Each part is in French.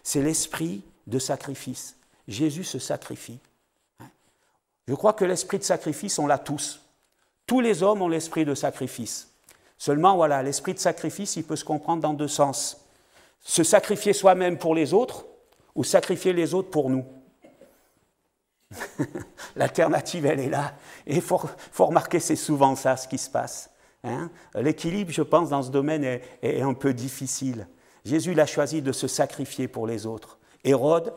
c'est l'esprit de sacrifice. Jésus se sacrifie. Je crois que l'esprit de sacrifice, on l'a tous. Tous les hommes ont l'esprit de sacrifice. Seulement, voilà, l'esprit de sacrifice, il peut se comprendre dans deux sens. Se sacrifier soi-même pour les autres ou sacrifier les autres pour nous. L'alternative, elle est là. Et il faut remarquer, c'est souvent ça ce qui se passe. L'équilibre, je pense, dans ce domaine est un peu difficile. Jésus, il a choisi de se sacrifier pour les autres. Hérode,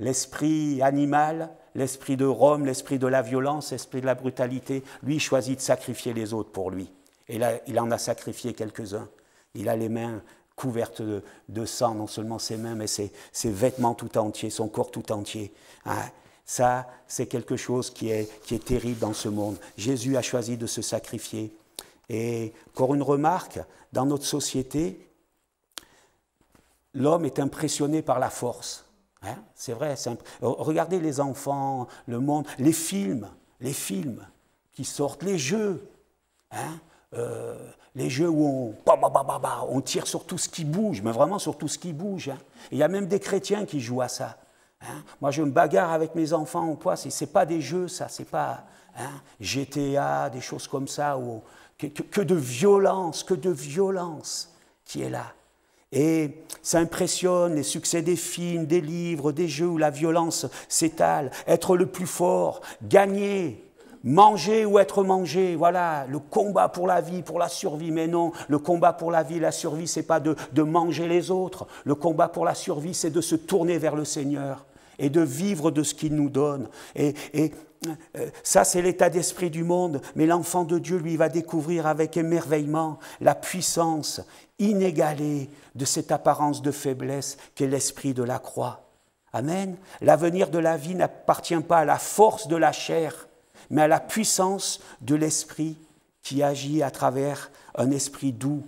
l'esprit animal, l'esprit de Rome, l'esprit de la violence, l'esprit de la brutalité, lui, il choisit de sacrifier les autres pour lui. Et là, il en a sacrifié quelques-uns. Il a les mains couvertes de sang, non seulement ses mains, mais ses vêtements tout entiers, son corps tout entier. Ça, c'est quelque chose qui est terrible dans ce monde. Jésus a choisi de se sacrifier. Et encore une remarque, dans notre société, l'homme est impressionné par la force. C'est vrai. Regardez les enfants, le monde, les films qui sortent, les jeux. Les jeux où on tire sur tout ce qui bouge, mais vraiment sur tout ce qui bouge. Il y a même des chrétiens qui jouent à ça. Moi, je me bagarre avec mes enfants ou quoi, c'est pas des jeux, ça, c'est pas GTA, des choses comme ça, que de violence qui est là. Et ça impressionne les succès des films, des livres, des jeux où la violence s'étale, être le plus fort, gagner. Manger ou être mangé, voilà, le combat pour la vie, pour la survie. Mais non, le combat pour la vie, la survie, ce n'est pas de manger les autres. Le combat pour la survie, c'est de se tourner vers le Seigneur et de vivre de ce qu'il nous donne. Et ça, c'est l'état d'esprit du monde. Mais l'enfant de Dieu, lui, va découvrir avec émerveillement la puissance inégalée de cette apparence de faiblesse qu'est l'esprit de la croix. Amen. L'avenir de la vie n'appartient pas à la force de la chair, mais à la puissance de l'esprit qui agit à travers un esprit doux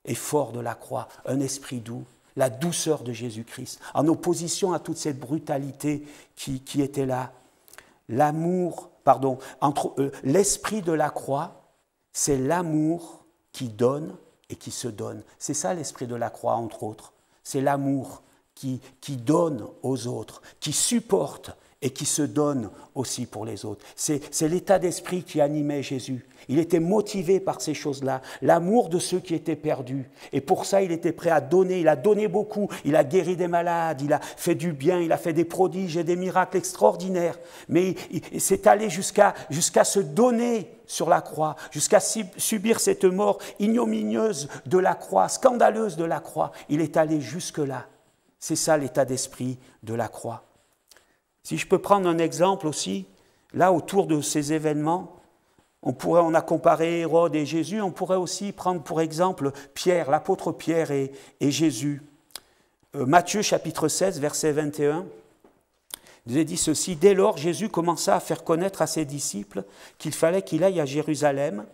et fort de la croix, un esprit doux, la douceur de Jésus-Christ, en opposition à toute cette brutalité qui était là. L'esprit de la croix, c'est l'amour qui donne et qui se donne. C'est ça l'esprit de la croix, entre autres. C'est l'amour qui donne aux autres, qui supporte et qui se donne aussi pour les autres. C'est l'état d'esprit qui animait Jésus. Il était motivé par ces choses-là, l'amour de ceux qui étaient perdus. Et pour ça, il était prêt à donner. Il a donné beaucoup. Il a guéri des malades, il a fait du bien, il a fait des prodiges et des miracles extraordinaires. Mais il s'est allé jusqu'à se donner sur la croix, jusqu'à subir cette mort ignominieuse de la croix, scandaleuse de la croix. Il est allé jusque-là. C'est ça l'état d'esprit de la croix. Si je peux prendre un exemple aussi, là autour de ces événements, on a comparé Hérode et Jésus, on pourrait aussi prendre pour exemple Pierre, l'apôtre Pierre et Jésus. Matthieu chapitre 16, verset 21, il est dit ceci: dès lors, Jésus commença à faire connaître à ses disciples qu'il fallait qu'il aille à Jérusalem,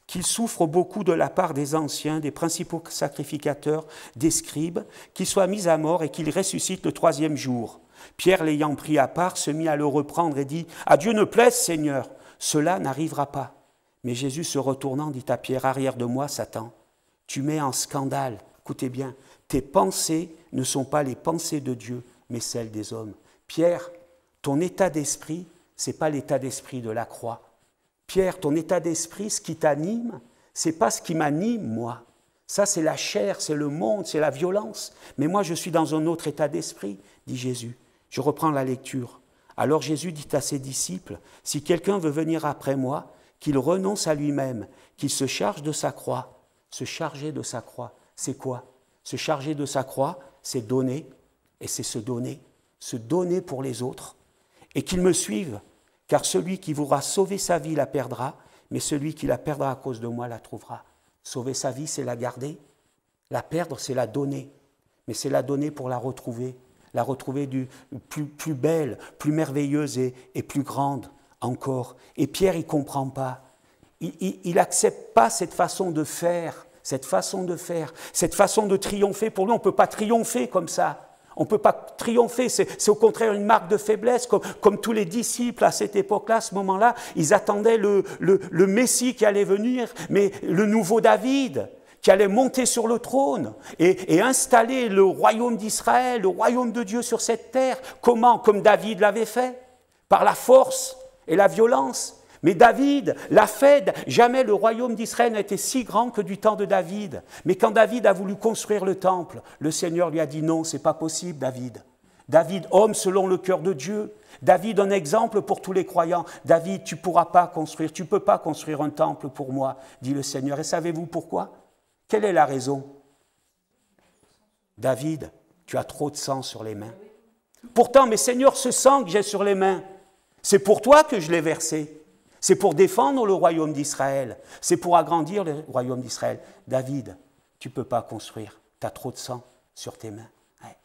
qu'il souffre beaucoup de la part des anciens, des principaux sacrificateurs, des scribes, qu'il soit mis à mort et qu'il ressuscite le 3e jour. Pierre, l'ayant pris à part, se mit à le reprendre et dit « À Dieu ne plaise, Seigneur, cela n'arrivera pas. » Mais Jésus, se retournant, dit à Pierre « Arrière de moi, Satan, tu mets en scandale, écoutez bien, tes pensées ne sont pas les pensées de Dieu, mais celles des hommes. » Pierre, ton état d'esprit, ce n'est pas l'état d'esprit de la croix. Pierre, ton état d'esprit, ce qui t'anime, ce n'est pas ce qui m'anime, moi. Ça, c'est la chair, c'est le monde, c'est la violence. Mais moi, je suis dans un autre état d'esprit, dit Jésus. Je reprends la lecture. Alors Jésus dit à ses disciples, « Si quelqu'un veut venir après moi, qu'il renonce à lui-même, qu'il se charge de sa croix. » Se charger de sa croix, c'est quoi? Se charger de sa croix, c'est donner, et c'est se donner pour les autres. Et qu'il me suive, car celui qui voudra sauver sa vie la perdra, mais celui qui la perdra à cause de moi la trouvera. Sauver sa vie, c'est la garder. La perdre, c'est la donner. Mais c'est la donner pour la retrouver plus belle, plus merveilleuse et plus grande encore. Et Pierre, il ne comprend pas. Il n'accepte pas cette façon de faire, cette façon de triompher. Pour lui, on ne peut pas triompher comme ça. On ne peut pas triompher, c'est au contraire une marque de faiblesse, comme tous les disciples à cette époque-là, à ce moment-là, ils attendaient le Messie qui allait venir, mais le nouveau David, qui allait monter sur le trône et installer le royaume d'Israël, le royaume de Dieu sur cette terre. Comment? Comme David l'avait fait, par la force et la violence. Mais David l'a fait. Jamais le royaume d'Israël n'a été si grand que du temps de David. Mais quand David a voulu construire le temple, le Seigneur lui a dit non, c'est pas possible, David. David, homme selon le cœur de Dieu. David, un exemple pour tous les croyants. David, tu ne pourras pas construire, tu ne peux pas construire un temple pour moi, dit le Seigneur. Et savez-vous pourquoi? Quelle est la raison? David, tu as trop de sang sur les mains. Pourtant, mais Seigneur, ce sang que j'ai sur les mains, c'est pour toi que je l'ai versé. C'est pour défendre le royaume d'Israël. C'est pour agrandir le royaume d'Israël. David, tu ne peux pas construire. Tu as trop de sang sur tes mains. Ouais.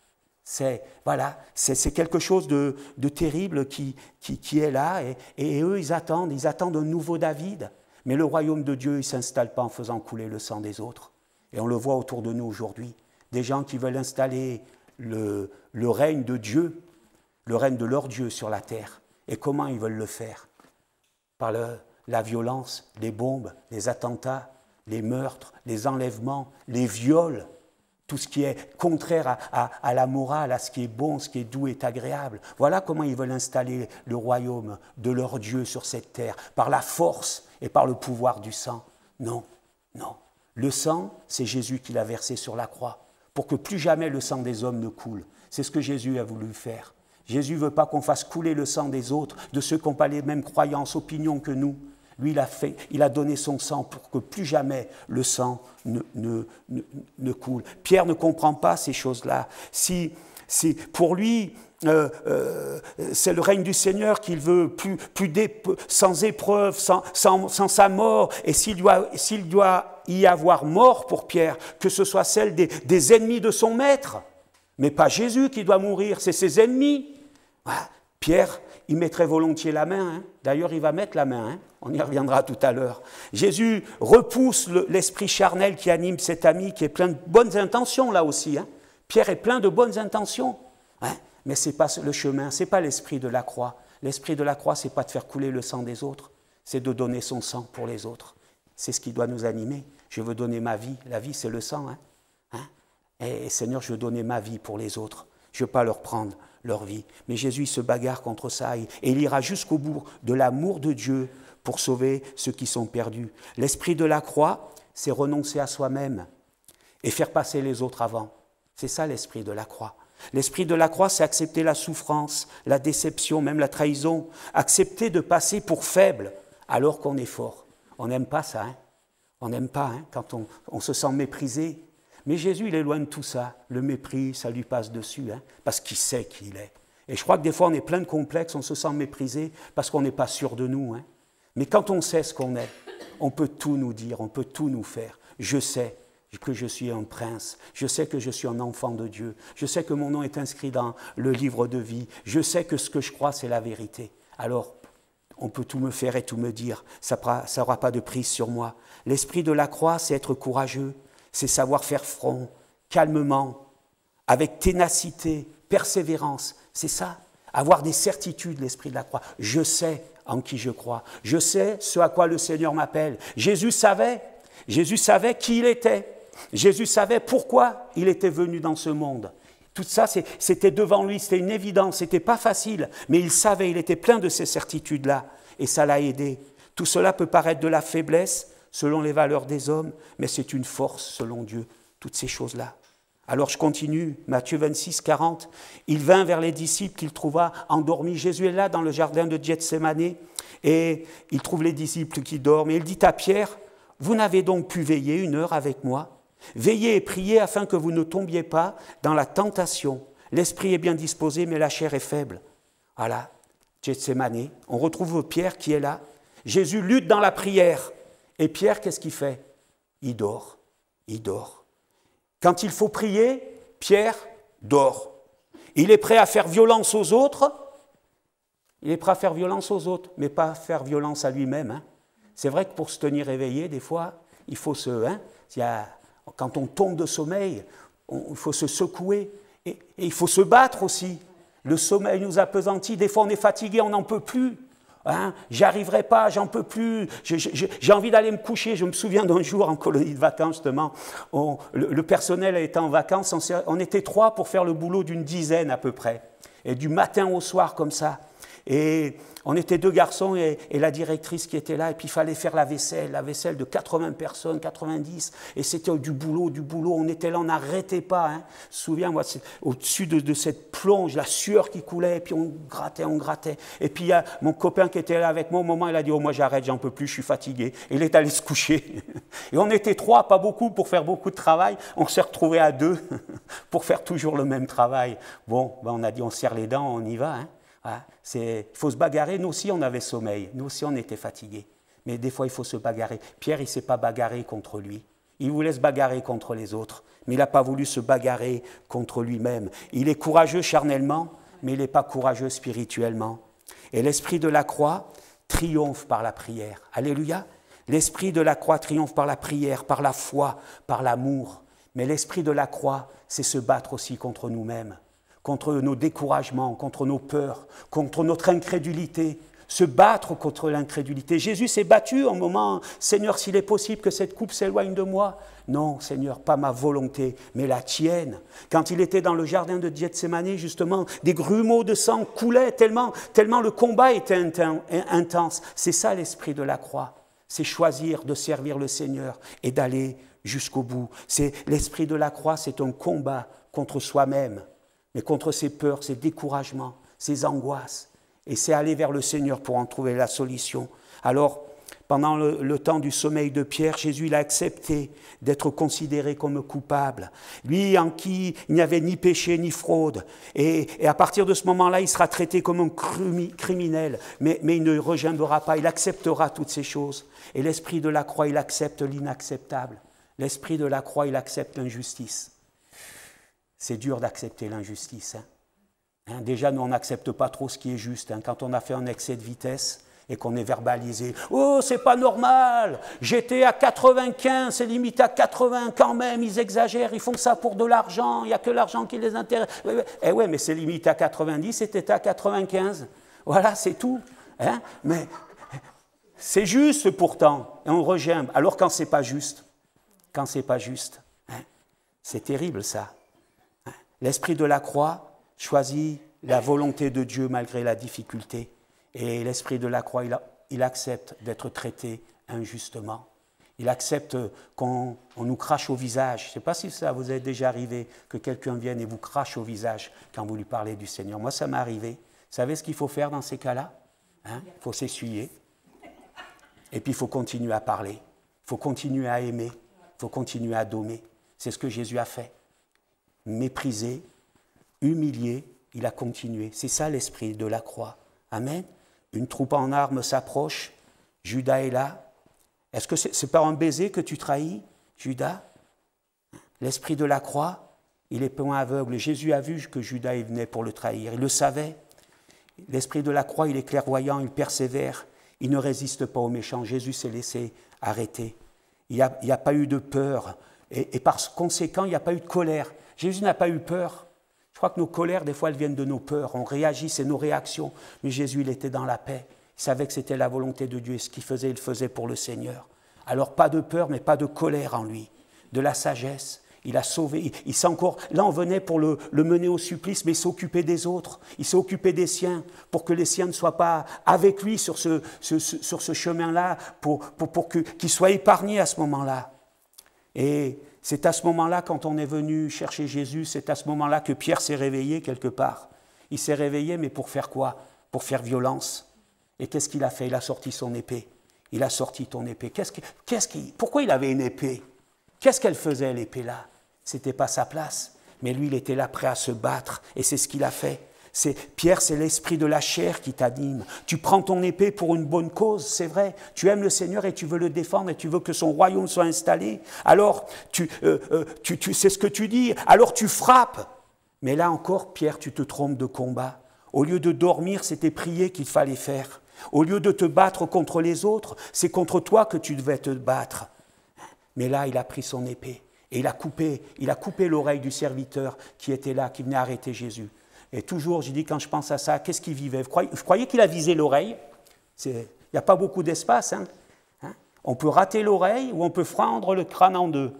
C'est quelque chose de terrible qui est là. Et eux, ils attendent un nouveau David. Mais le royaume de Dieu, il ne s'installe pas en faisant couler le sang des autres. Et on le voit autour de nous aujourd'hui. Des gens qui veulent installer le règne de Dieu, le règne de leur Dieu sur la terre. Et comment ils veulent le faire? Par la violence, les bombes, les attentats, les meurtres, les enlèvements, les viols, tout ce qui est contraire à la morale, à ce qui est bon, ce qui est doux et agréable. Voilà comment ils veulent installer le royaume de leur Dieu sur cette terre, par la force et par le pouvoir du sang. Non, non. Le sang, c'est Jésus qui l'a versé sur la croix, pour que plus jamais le sang des hommes ne coule. C'est ce que Jésus a voulu faire. Jésus ne veut pas qu'on fasse couler le sang des autres, de ceux qui n'ont pas les mêmes croyances, opinions que nous. Lui, il a donné son sang pour que plus jamais le sang ne coule. Pierre ne comprend pas ces choses-là. Pour lui, c'est le règne du Seigneur qu'il veut, sans épreuve, sans sa mort. Et s'il doit y avoir mort pour Pierre, que ce soit celle des ennemis de son maître, mais pas Jésus qui doit mourir, c'est ses ennemis. Ah, Pierre, il mettrait volontiers la main. D'ailleurs, il va mettre la main. On y reviendra tout à l'heure. Jésus repousse l'esprit charnel qui anime cet ami, qui est plein de bonnes intentions là aussi. Pierre est plein de bonnes intentions. Mais ce n'est pas le chemin, ce n'est pas l'esprit de la croix. L'esprit de la croix, ce n'est pas de faire couler le sang des autres, c'est de donner son sang pour les autres. C'est ce qui doit nous animer. Je veux donner ma vie. La vie, c'est le sang. Et Seigneur, je veux donner ma vie pour les autres. Je ne veux pas leur prendre leur vie. Mais Jésus il se bagarre contre ça et il ira jusqu'au bout de l'amour de Dieu pour sauver ceux qui sont perdus. L'esprit de la croix, c'est renoncer à soi-même et faire passer les autres avant. C'est ça l'esprit de la croix. L'esprit de la croix, c'est accepter la souffrance, la déception, même la trahison. Accepter de passer pour faible alors qu'on est fort. On n'aime pas ça. On n'aime pas quand on se sent méprisé. Mais Jésus, il est loin de tout ça. Le mépris, ça lui passe dessus, parce qu'il sait qui il est. Et je crois que des fois, on est plein de complexes, on se sent méprisé parce qu'on n'est pas sûr de nous. Mais quand on sait ce qu'on est, on peut tout nous dire, on peut tout nous faire. Je sais que je suis un prince, je sais que je suis un enfant de Dieu, je sais que mon nom est inscrit dans le livre de vie, je sais que ce que je crois, c'est la vérité. Alors, on peut tout me faire et tout me dire, ça n'aura pas de prise sur moi. L'esprit de la croix, c'est être courageux. C'est savoir faire front, calmement, avec ténacité, persévérance. C'est ça, avoir des certitudes, l'esprit de la croix. Je sais en qui je crois. Je sais ce à quoi le Seigneur m'appelle. Jésus savait qui il était. Jésus savait pourquoi il était venu dans ce monde. Tout ça, c'était devant lui, c'était une évidence, c'était pas facile. Mais il savait, il était plein de ces certitudes-là. Et ça l'a aidé. Tout cela peut paraître de la faiblesse, selon les valeurs des hommes, mais c'est une force selon Dieu, toutes ces choses-là. Alors je continue, Matthieu 26, 40. Il vint vers les disciples qu'il trouva endormis. Jésus est là dans le jardin de Gethsémanée et il trouve les disciples qui dorment. Et il dit à Pierre, « Vous n'avez donc pu veiller 1 heure avec moi? Veillez et priez afin que vous ne tombiez pas dans la tentation. L'esprit est bien disposé, mais la chair est faible. » Voilà, Gethsémanée. On retrouve Pierre qui est là. Jésus lutte dans la prière. Et Pierre, qu'est-ce qu'il fait? Il dort. Quand il faut prier, Pierre dort. Il est prêt à faire violence aux autres. Mais pas faire violence à lui-même. C'est vrai que pour se tenir éveillé, des fois, il faut quand on tombe de sommeil, il faut se secouer. Et il faut se battre aussi. Le sommeil nous appesantit. Des fois, on est fatigué, on n'en peut plus. Hein, j'y arriverai pas, j'en peux plus, j'ai envie d'aller me coucher. Je me souviens d'un jour en colonie de vacances, justement, le personnel était en vacances, on était 3 pour faire le boulot d'une dizaine à peu près, et du matin au soir comme ça. Et on était 2 garçons et la directrice qui était là, et puis il fallait faire la vaisselle de 80 personnes, 90, et c'était du boulot, on était là, on n'arrêtait pas. Hein. Souviens-moi, au-dessus de cette plonge, la sueur qui coulait, et puis on grattait. Et puis il y a mon copain qui était là avec moi, au moment il a dit « Oh, moi j'arrête, j'en peux plus, je suis fatigué ». Et il est allé se coucher. Et on était 3, pas beaucoup, pour faire beaucoup de travail. On s'est retrouvés à 2 pour faire toujours le même travail. Bon, ben on a dit on serre les dents, on y va, hein. Il faut se bagarrer. Nous aussi, on avait sommeil. Nous aussi, on était fatigués. Mais des fois, il faut se bagarrer. Pierre, il ne s'est pas bagarré contre lui. Il voulait se bagarrer contre les autres. Mais il n'a pas voulu se bagarrer contre lui-même. Il est courageux charnellement, mais il n'est pas courageux spirituellement. Et l'esprit de la croix triomphe par la prière. Alléluia. L'esprit de la croix triomphe par la prière, par la foi, par l'amour. Mais l'esprit de la croix, c'est se battre aussi contre nous-mêmes, contre nos découragements, contre nos peurs, contre notre incrédulité, se battre contre l'incrédulité. Jésus s'est battu en moment, « Seigneur, s'il est possible que cette coupe s'éloigne de moi. » Non, Seigneur, pas ma volonté, mais la tienne. Quand il était dans le jardin de Gethsémani, justement, des grumeaux de sang coulaient tellement le combat était intense. C'est ça l'esprit de la croix. C'est choisir de servir le Seigneur et d'aller jusqu'au bout. C'est l'esprit de la croix, c'est un combat contre soi-même, mais contre ses peurs, ses découragements, ses angoisses. Et c'est aller vers le Seigneur pour en trouver la solution. Alors, pendant le temps du sommeil de Pierre, Jésus il a accepté d'être considéré comme coupable. Lui en qui il n'y avait ni péché ni fraude. Et à partir de ce moment-là, il sera traité comme un criminel. Mais il ne regimbera pas, il acceptera toutes ces choses. Et l'esprit de la croix, il accepte l'inacceptable. L'esprit de la croix, il accepte l'injustice. C'est dur d'accepter l'injustice. Déjà, nous, on n'accepte pas trop ce qui est juste. Quand on a fait un excès de vitesse et qu'on est verbalisé, « Oh, c'est pas normal, j'étais à 95, c'est limité à 80 quand même, ils exagèrent, ils font ça pour de l'argent, il n'y a que l'argent qui les intéresse. » Eh ouais, mais c'est limité à 90, c'était à 95. Voilà, c'est tout. Mais c'est juste pourtant, et on regimbe. Alors quand c'est pas juste, c'est terrible ça. L'esprit de la croix choisit la volonté de Dieu malgré la difficulté. Et l'esprit de la croix, il accepte d'être traité injustement. Il accepte qu'on nous crache au visage. Je ne sais pas si ça vous est déjà arrivé, que quelqu'un vienne et vous crache au visage quand vous lui parlez du Seigneur. Moi, ça m'est arrivé. Vous savez ce qu'il faut faire dans ces cas-là ? Il faut s'essuyer. Et puis, il faut continuer à parler. Il faut continuer à aimer. Il faut continuer à dommer. C'est ce que Jésus a fait. Méprisé, humilié, il a continué. C'est ça l'esprit de la croix. Amen. Une troupe en armes s'approche. Judas est là. Est-ce que c'est par un baiser que tu trahis, Judas ? L'esprit de la croix, il est point aveugle. Jésus a vu que Judas venait pour le trahir. Il le savait. L'esprit de la croix, il est clairvoyant, il persévère. Il ne résiste pas aux méchants. Jésus s'est laissé arrêter. Il n'y a pas eu de peur. Et par conséquent, il n'y a pas eu de colère. Jésus n'a pas eu peur. Je crois que nos colères, des fois, elles viennent de nos peurs. On réagit, c'est nos réactions. Mais Jésus, il était dans la paix. Il savait que c'était la volonté de Dieu. Et ce qu'il faisait, il le faisait pour le Seigneur. Alors, pas de peur, mais pas de colère en lui. De la sagesse. Il a sauvé. Il s'est encore... Là, on venait pour le mener au supplice, mais il s'occupait des autres. Il s'est occupé des siens, pour que les siens ne soient pas avec lui sur ce chemin-là, pour qu'ils soient épargnés à ce moment-là. Et c'est à ce moment-là, quand on est venu chercher Jésus, c'est à ce moment-là que Pierre s'est réveillé quelque part. Il s'est réveillé, mais pour faire quoi ? Pour faire violence. Et qu'est-ce qu'il a fait ? Il a sorti son épée. Il a sorti ton épée. Pourquoi il avait une épée ? Qu'est-ce qu'elle faisait, l'épée-là ? Ce n'était pas sa place. Mais lui, il était là prêt à se battre. Et c'est ce qu'il a fait. Pierre, c'est l'esprit de la chair qui t'anime. Tu prends ton épée pour une bonne cause, c'est vrai. Tu aimes le Seigneur et tu veux le défendre et tu veux que son royaume soit installé. Alors, tu sais ce que tu dis. Alors, tu frappes. Mais là encore, Pierre, tu te trompes de combat. Au lieu de dormir, c'était prier qu'il fallait faire. Au lieu de te battre contre les autres, c'est contre toi que tu devais te battre. Mais là, il a pris son épée et il a coupé l'oreille du serviteur qui était là, qui venait arrêter Jésus. Et toujours, je dis, quand je pense à ça, qu'est-ce qu'il vivait ? Vous croyez qu'il a visé l'oreille ? Il n'y a pas beaucoup d'espace. Hein. On peut rater l'oreille ou on peut fendre le crâne en deux.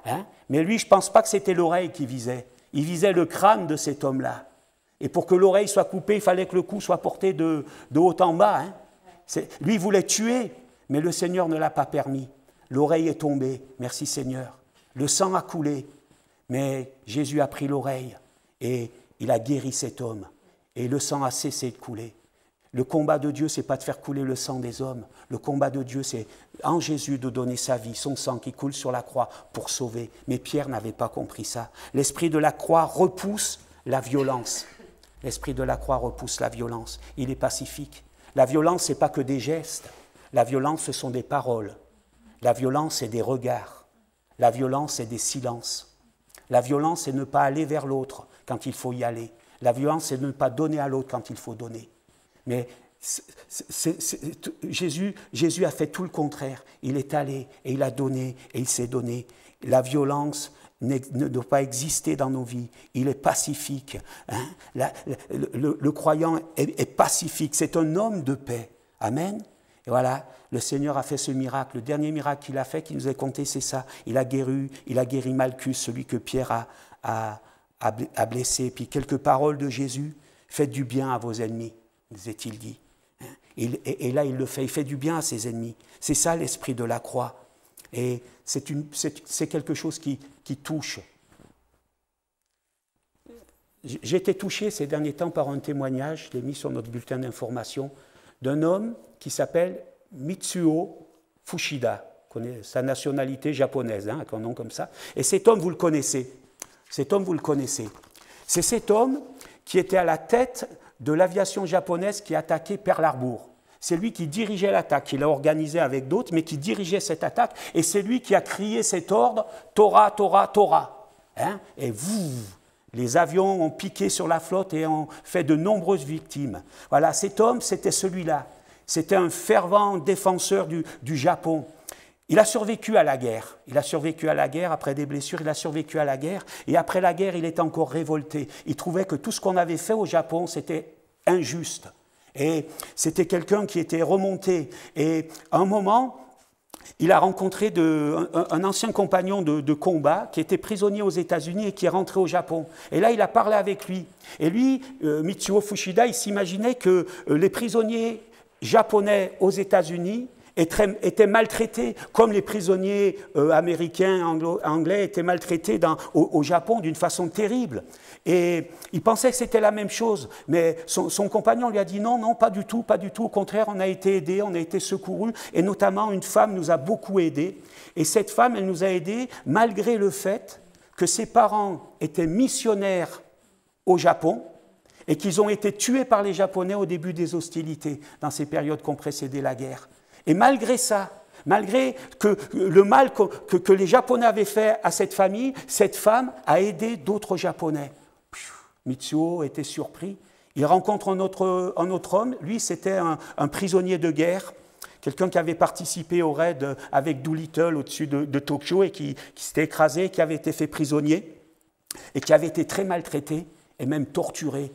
Hein. Mais lui, je ne pense pas que c'était l'oreille qu'il visait. Il visait le crâne de cet homme-là. Et pour que l'oreille soit coupée, il fallait que le coup soit porté de haut en bas. Hein. Lui, il voulait tuer, mais le Seigneur ne l'a pas permis. L'oreille est tombée, merci Seigneur. Le sang a coulé, mais Jésus a pris l'oreille et il a guéri cet homme. Et le sang a cessé de couler. Le combat de Dieu, ce n'est pas de faire couler le sang des hommes. Le combat de Dieu, c'est en Jésus de donner sa vie, son sang qui coule sur la croix pour sauver. Mais Pierre n'avait pas compris ça. L'esprit de la croix repousse la violence. L'esprit de la croix repousse la violence. Il est pacifique. La violence, ce n'est pas que des gestes. La violence, ce sont des paroles. La violence, c'est des regards. La violence, c'est des silences. La violence, c'est ne pas aller vers l'autre quand il faut y aller. La violence, c'est ne pas donner à l'autre quand il faut donner. Mais Jésus a fait tout le contraire. Il est allé et il a donné et il s'est donné. La violence ne doit pas exister dans nos vies. Il est pacifique. Hein? Le croyant est pacifique. C'est un homme de paix. Amen. Et voilà, le Seigneur a fait ce miracle. Le dernier miracle qu'il a fait, qui nous est compté, c'est ça. Il a guéri Malchus, celui que Pierre a blessé. Puis quelques paroles de Jésus. Faites du bien à vos ennemis, nous est-il dit. Et là, il le fait. Il fait du bien à ses ennemis. C'est ça l'esprit de la croix. Et c'est quelque chose qui touche. J'ai été touché ces derniers temps par un témoignage, je l'ai mis sur notre bulletin d'information, d'un homme qui s'appelle Mitsuo Fushida, sa nationalité japonaise, hein, avec un nom comme ça. Et cet homme, vous le connaissez. C'est cet homme qui était à la tête de l'aviation japonaise qui attaquait Pearl Harbor. C'est lui qui dirigeait l'attaque, il l'a organisé avec d'autres, mais qui dirigeait cette attaque, et c'est lui qui a crié cet ordre, Torah, Torah, Torah. Hein? Et les avions ont piqué sur la flotte et ont fait de nombreuses victimes. Voilà, cet homme, c'était celui-là. C'était un fervent défenseur du Japon. Il a survécu à la guerre. Il a survécu à la guerre, après des blessures, il a survécu à la guerre. Et après la guerre, il était encore révolté. Il trouvait que tout ce qu'on avait fait au Japon, c'était injuste. Et c'était quelqu'un qui était remonté. Et à un moment, il a rencontré un ancien compagnon de combat qui était prisonnier aux États-Unis et qui est rentré au Japon. Et là, il a parlé avec lui. Et lui, Mitsuo Fushida, il s'imaginait que les prisonniers japonais aux États-Unis étaient maltraités, comme les prisonniers américains, anglais étaient maltraités au Japon d'une façon terrible. Et il pensait que c'était la même chose, mais son compagnon lui a dit non, non, pas du tout, au contraire, on a été aidés, on a été secourus, et notamment une femme nous a beaucoup aidés, et cette femme, elle nous a aidés malgré le fait que ses parents étaient missionnaires au Japon, et qu'ils ont été tués par les Japonais au début des hostilités, dans ces périodes qui ont précédé la guerre. Et malgré ça, malgré que le mal que les Japonais avaient fait à cette famille, cette femme a aidé d'autres Japonais. Mitsuo était surpris. Il rencontre un autre homme. Lui, c'était un prisonnier de guerre, quelqu'un qui avait participé au raid avec Doolittle au-dessus de Tokyo et qui s'était écrasé, qui avait été fait prisonnier et qui avait été très maltraité et même torturé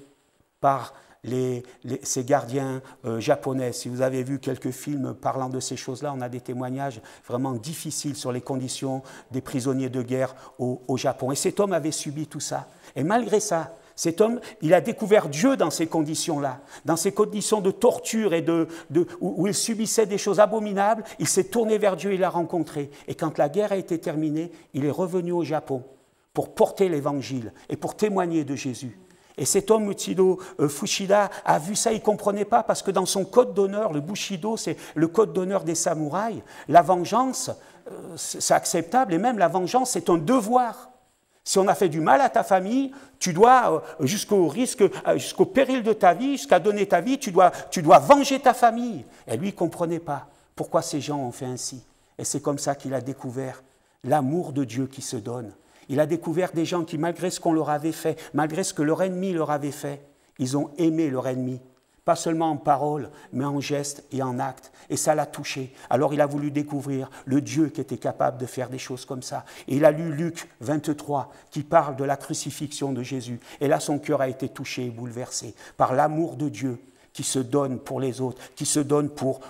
par ces gardiens japonais. Si vous avez vu quelques films parlant de ces choses-là, on a des témoignages vraiment difficiles sur les conditions des prisonniers de guerre au Japon. Et cet homme avait subi tout ça. Et malgré ça, cet homme, il a découvert Dieu dans ces conditions-là, dans ces conditions de torture et où il subissait des choses abominables. Il s'est tourné vers Dieu, il l'a rencontré. Et quand la guerre a été terminée, il est revenu au Japon pour porter l'évangile et pour témoigner de Jésus. Et cet homme, Mitsuo Fushida, a vu ça, il ne comprenait pas, parce que dans son code d'honneur, le Bushido, c'est le code d'honneur des samouraïs, la vengeance, c'est acceptable, et même la vengeance, c'est un devoir. Si on a fait du mal à ta famille, tu dois, jusqu'au péril de ta vie, jusqu'à donner ta vie, tu dois venger ta famille. Et lui, il ne comprenait pas pourquoi ces gens ont fait ainsi. Et c'est comme ça qu'il a découvert l'amour de Dieu qui se donne. Il a découvert des gens qui, malgré ce qu'on leur avait fait, malgré ce que leur ennemi leur avait fait, ils ont aimé leur ennemi. Pas seulement en parole, mais en geste et en acte. Et ça l'a touché. Alors il a voulu découvrir le Dieu qui était capable de faire des choses comme ça. Et il a lu Luc 23, qui parle de la crucifixion de Jésus. Et là, son cœur a été touché et bouleversé par l'amour de Dieu qui se donne pour les autres, qui se donne pour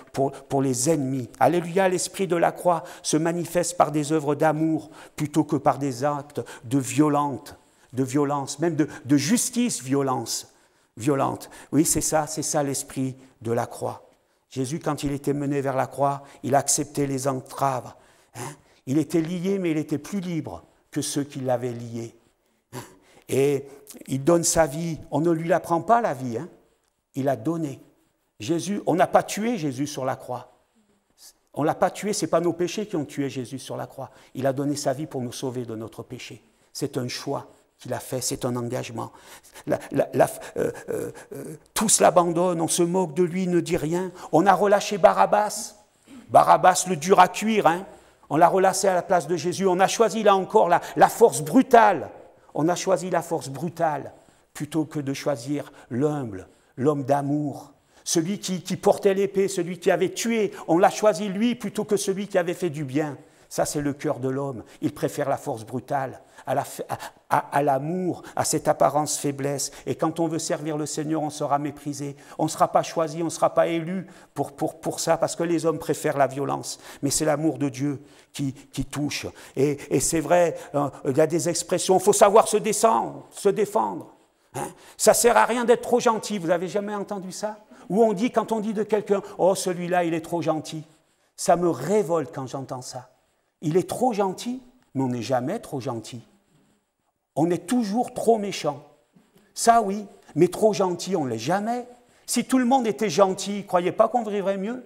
les ennemis. Alléluia, l'esprit de la croix se manifeste par des œuvres d'amour plutôt que par des actes de violence, même de justice violente. Oui, c'est ça l'esprit de la croix. Jésus, quand il était mené vers la croix, il acceptait les entraves. Il était lié, mais il était plus libre que ceux qui l'avaient lié. Et il donne sa vie. On ne lui la prend pas, la vie. Il a donné. Jésus, on n'a pas tué Jésus sur la croix. On ne l'a pas tué, ce n'est pas nos péchés qui ont tué Jésus sur la croix. Il a donné sa vie pour nous sauver de notre péché. C'est un choix qu'il a fait, c'est un engagement. Tous l'abandonnent, on se moque de lui, ne dit rien. On a relâché Barabbas. Barabbas, le dur à cuire. On l'a relâché à la place de Jésus. On a choisi là encore la force brutale. On a choisi la force brutale plutôt que de choisir l'humble, l'homme d'amour. Celui qui portait l'épée, celui qui avait tué. On l'a choisi lui plutôt que celui qui avait fait du bien. Ça, c'est le cœur de l'homme. Il préfère la force brutale à l'amour, à cette apparence faiblesse. Et quand on veut servir le Seigneur, on sera méprisé. On ne sera pas choisi, on ne sera pas élu pour ça, parce que les hommes préfèrent la violence. Mais c'est l'amour de Dieu qui touche. Et c'est vrai, il y a des expressions, il faut savoir se défendre. Ça ne sert à rien d'être trop gentil. Vous n'avez jamais entendu ça? Ou on dit, quand on dit de quelqu'un, « Oh, celui-là, il est trop gentil ». Ça me révolte quand j'entends ça. Il est trop gentil, mais on n'est jamais trop gentil. On est toujours trop méchant. Ça, oui, mais trop gentil, on ne l'est jamais. Si tout le monde était gentil, ne croyez pas qu'on vivrait mieux?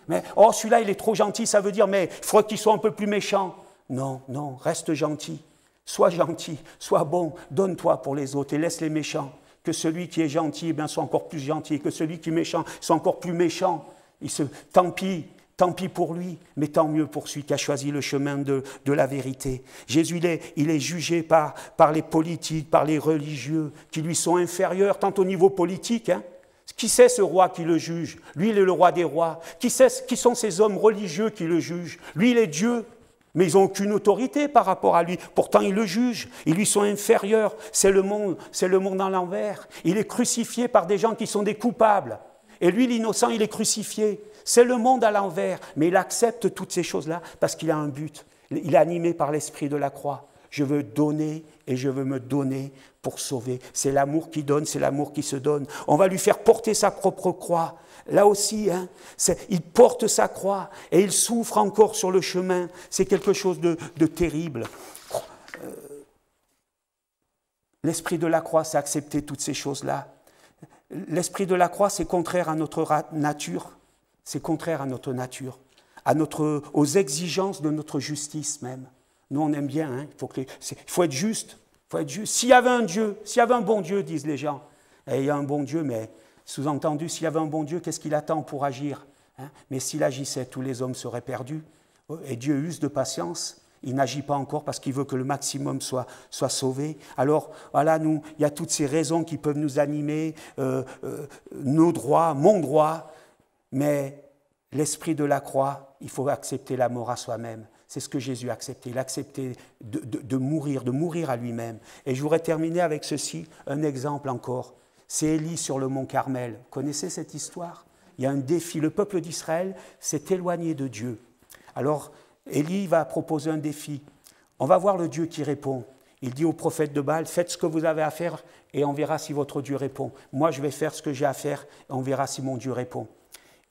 Mais, oh, celui-là, il est trop gentil, ça veut dire, mais il faudrait qu'il soit un peu plus méchant. Non, reste gentil. Sois gentil, sois bon, donne-toi pour les autres et laisse les méchants. Que celui qui est gentil, eh bien, soit encore plus gentil, que celui qui est méchant soit encore plus méchant. Tant pis pour lui, mais tant mieux pour celui qui a choisi le chemin de la vérité. Jésus, il est jugé par les politiques, par les religieux, qui lui sont inférieurs, tant au niveau politique. Qui c'est ce roi qui le juge? Lui, il est le roi des rois. Qui sont ces hommes religieux qui le jugent? Lui, il est Dieu. Mais ils n'ont aucune autorité par rapport à lui. Pourtant, ils le jugent. Ils lui sont inférieurs. C'est le monde à l'envers. Il est crucifié par des gens qui sont des coupables. Et lui, l'innocent, il est crucifié. C'est le monde à l'envers. Mais il accepte toutes ces choses-là parce qu'il a un but. Il est animé par l'esprit de la croix. Je veux donner et je veux me donner pour sauver. C'est l'amour qui donne, c'est l'amour qui se donne. On va lui faire porter sa propre croix. Là aussi, il porte sa croix et il souffre encore sur le chemin. C'est quelque chose de terrible. L'esprit de la croix, c'est accepter toutes ces choses-là. L'esprit de la croix, c'est contraire à notre nature. C'est contraire à notre nature, aux exigences de notre justice même. Nous, on aime bien, il faut être juste. S'il y avait un Dieu, s'il y avait un bon Dieu, disent les gens, et il y a un bon Dieu, mais sous-entendu, s'il y avait un bon Dieu, qu'est-ce qu'il attend pour agir? Mais s'il agissait, tous les hommes seraient perdus. Et Dieu use de patience. Il n'agit pas encore parce qu'il veut que le maximum soit sauvé. Alors, voilà, il y a toutes ces raisons qui peuvent nous animer, nos droits, mon droit, mais l'esprit de la croix, il faut accepter la mort à soi-même. C'est ce que Jésus a accepté. Il a accepté de mourir à lui-même. Et je voudrais terminer avec ceci, un exemple encore. C'est Élie sur le mont Carmel. Vous connaissez cette histoire? Il y a un défi. Le peuple d'Israël s'est éloigné de Dieu. Alors, Élie va proposer un défi. On va voir le Dieu qui répond. Il dit au prophète de Baal, faites ce que vous avez à faire et on verra si votre Dieu répond. Moi, je vais faire ce que j'ai à faire et on verra si mon Dieu répond.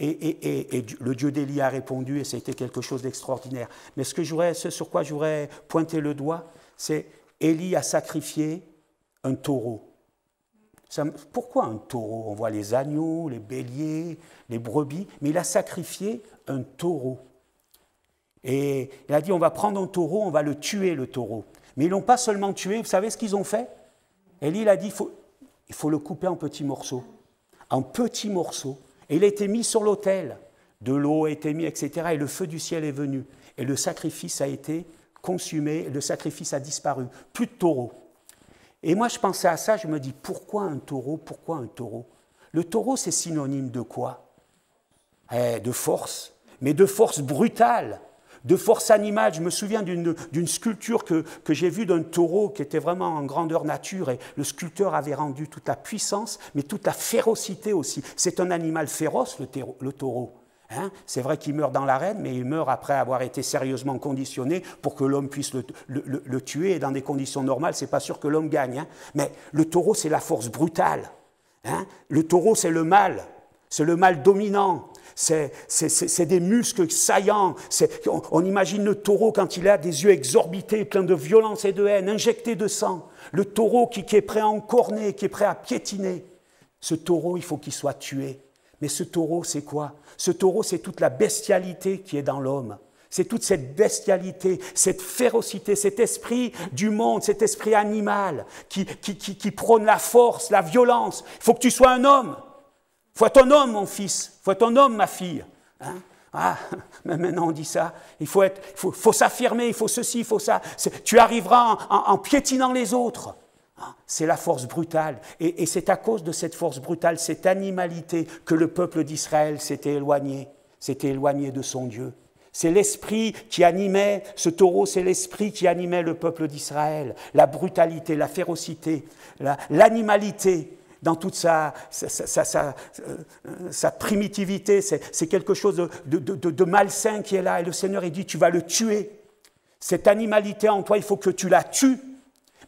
Et le Dieu d'Élie a répondu et c'était quelque chose d'extraordinaire. Mais ce sur quoi je voudrais pointer le doigt, c'est Élie a sacrifié un taureau. Pourquoi un taureau? On voit les agneaux, les béliers, les brebis, mais il a sacrifié un taureau. Et il a dit, on va prendre un taureau, on va le tuer, le taureau. Mais ils ne l'ont pas seulement tué, vous savez ce qu'ils ont fait? Élie, il a dit, il faut le couper en petits morceaux. En petits morceaux. Et il a été mis sur l'autel. De l'eau a été mise, etc. Et le feu du ciel est venu. Et le sacrifice a été consumé, et le sacrifice a disparu. Plus de taureau. Et moi, je pensais à ça, je me dis, pourquoi un taureau? Pourquoi un taureau? Le taureau, c'est synonyme de quoi? De force, mais de force brutale. de force animale. Je me souviens d'une sculpture que j'ai vue d'un taureau qui était vraiment en grandeur nature, et le sculpteur avait rendu toute la puissance, mais toute la férocité aussi. C'est un animal féroce, le taureau. Hein, c'est vrai qu'il meurt dans l'arène, mais il meurt après avoir été sérieusement conditionné pour que l'homme puisse le tuer. Et dans des conditions normales, c'est pas sûr que l'homme gagne. Hein. Mais le taureau, c'est la force brutale. Hein. Le taureau, c'est le mal dominant. C'est des muscles saillants. On imagine le taureau quand il a des yeux exorbités, pleins de violence et de haine, injectés de sang. Le taureau qui est prêt à encorner, qui est prêt à piétiner. Ce taureau, il faut qu'il soit tué. Mais ce taureau, c'est quoi? Ce taureau, c'est toute la bestialité qui est dans l'homme. C'est toute cette bestialité, cette férocité, cet esprit du monde, cet esprit animal qui prône la force, la violence. Il faut que tu sois un homme. Il faut être un homme, mon fils. Il faut être un homme, ma fille. Hein? Ah, mais maintenant on dit ça. Il faut s'affirmer, il faut ceci, il faut ça. Tu arriveras en piétinant les autres. C'est la force brutale. Et c'est à cause de cette force brutale, cette animalité, que le peuple d'Israël s'était éloigné de son Dieu. C'est l'esprit qui animait, ce taureau, c'est l'esprit qui animait le peuple d'Israël. La brutalité, la férocité, l'animalité, dans toute sa primitivité, c'est quelque chose de malsain qui est là. Et le Seigneur, il dit, tu vas le tuer. Cette animalité en toi, il faut que tu la tues.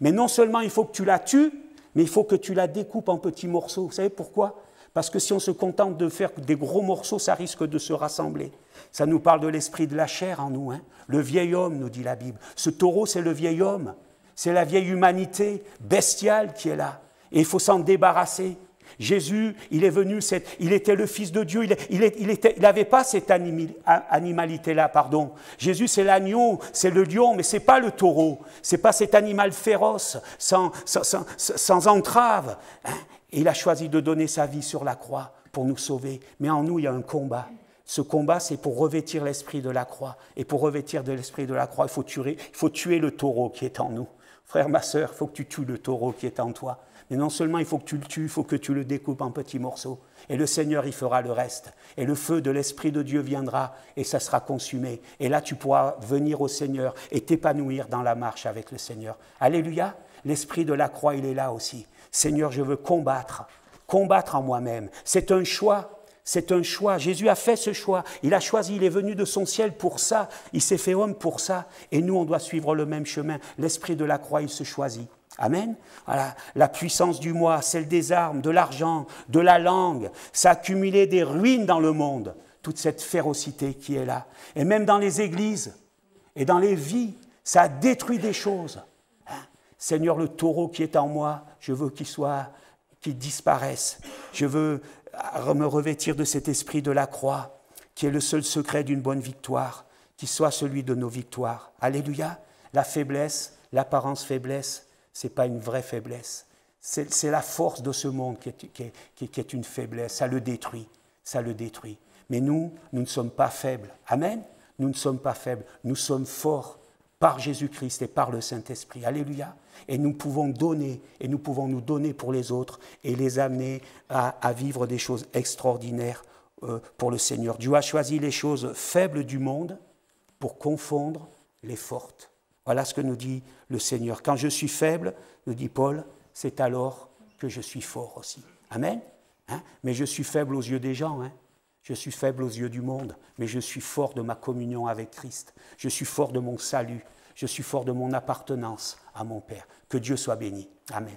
Mais non seulement il faut que tu la tues, mais il faut que tu la découpes en petits morceaux. Vous savez pourquoi? Parce que si on se contente de faire des gros morceaux, ça risque de se rassembler. Ça nous parle de l'esprit de la chair en nous. Hein. Le vieil homme, nous dit la Bible. Ce taureau, c'est le vieil homme. C'est la vieille humanité bestiale qui est là. Et il faut s'en débarrasser. Jésus, il est venu, il était le Fils de Dieu, il n'avait pas cette animalité-là, pardon. Jésus, c'est l'agneau, c'est le lion, mais ce n'est pas le taureau, ce n'est pas cet animal féroce, sans entrave. Hein. Et il a choisi de donner sa vie sur la croix pour nous sauver. Mais en nous, il y a un combat. Ce combat, c'est pour revêtir l'esprit de la croix. Et pour revêtir de l'esprit de la croix, il faut tuer le taureau qui est en nous. Frère, ma sœur, il faut que tu tues le taureau qui est en toi. Mais non seulement il faut que tu le tues, il faut que tu le découpes en petits morceaux. Et le Seigneur, il fera le reste. Et le feu de l'Esprit de Dieu viendra et ça sera consumé. Et là, tu pourras venir au Seigneur et t'épanouir dans la marche avec le Seigneur. Alléluia. L'Esprit de la croix, il est là aussi. Seigneur, je veux combattre en moi-même. C'est un choix. C'est un choix. Jésus a fait ce choix. Il a choisi, il est venu de son ciel pour ça. Il s'est fait homme pour ça. Et nous, on doit suivre le même chemin. L'Esprit de la croix, il se choisit. Amen. Voilà. La puissance du moi, celle des armes, de l'argent, de la langue, ça a accumulé des ruines dans le monde, toute cette férocité qui est là. Et même dans les églises et dans les vies, ça a détruit des choses. Hein? Seigneur, le taureau qui est en moi, je veux qu'il disparaisse. Je veux me revêtir de cet esprit de la croix, qui est le seul secret d'une bonne victoire, qui soit celui de nos victoires. Alléluia. La faiblesse, l'apparence faiblesse, ce n'est pas une vraie faiblesse. C'est la force de ce monde qui est une faiblesse. Ça le détruit. Mais nous ne sommes pas faibles. Amen. Nous ne sommes pas faibles. Nous sommes forts par Jésus-Christ et par le Saint-Esprit. Alléluia. Et nous pouvons donner, et nous pouvons nous donner pour les autres et les amener à vivre des choses extraordinaires pour le Seigneur. Dieu a choisi les choses faibles du monde pour confondre les fortes. Voilà ce que nous dit le Seigneur. Quand je suis faible, nous dit Paul, c'est alors que je suis fort aussi. Amen. Hein? Mais je suis faible aux yeux des gens. Hein? Je suis faible aux yeux du monde. Mais je suis fort de ma communion avec Christ. Je suis fort de mon salut. Je suis fort de mon appartenance à mon Père. Que Dieu soit béni. Amen.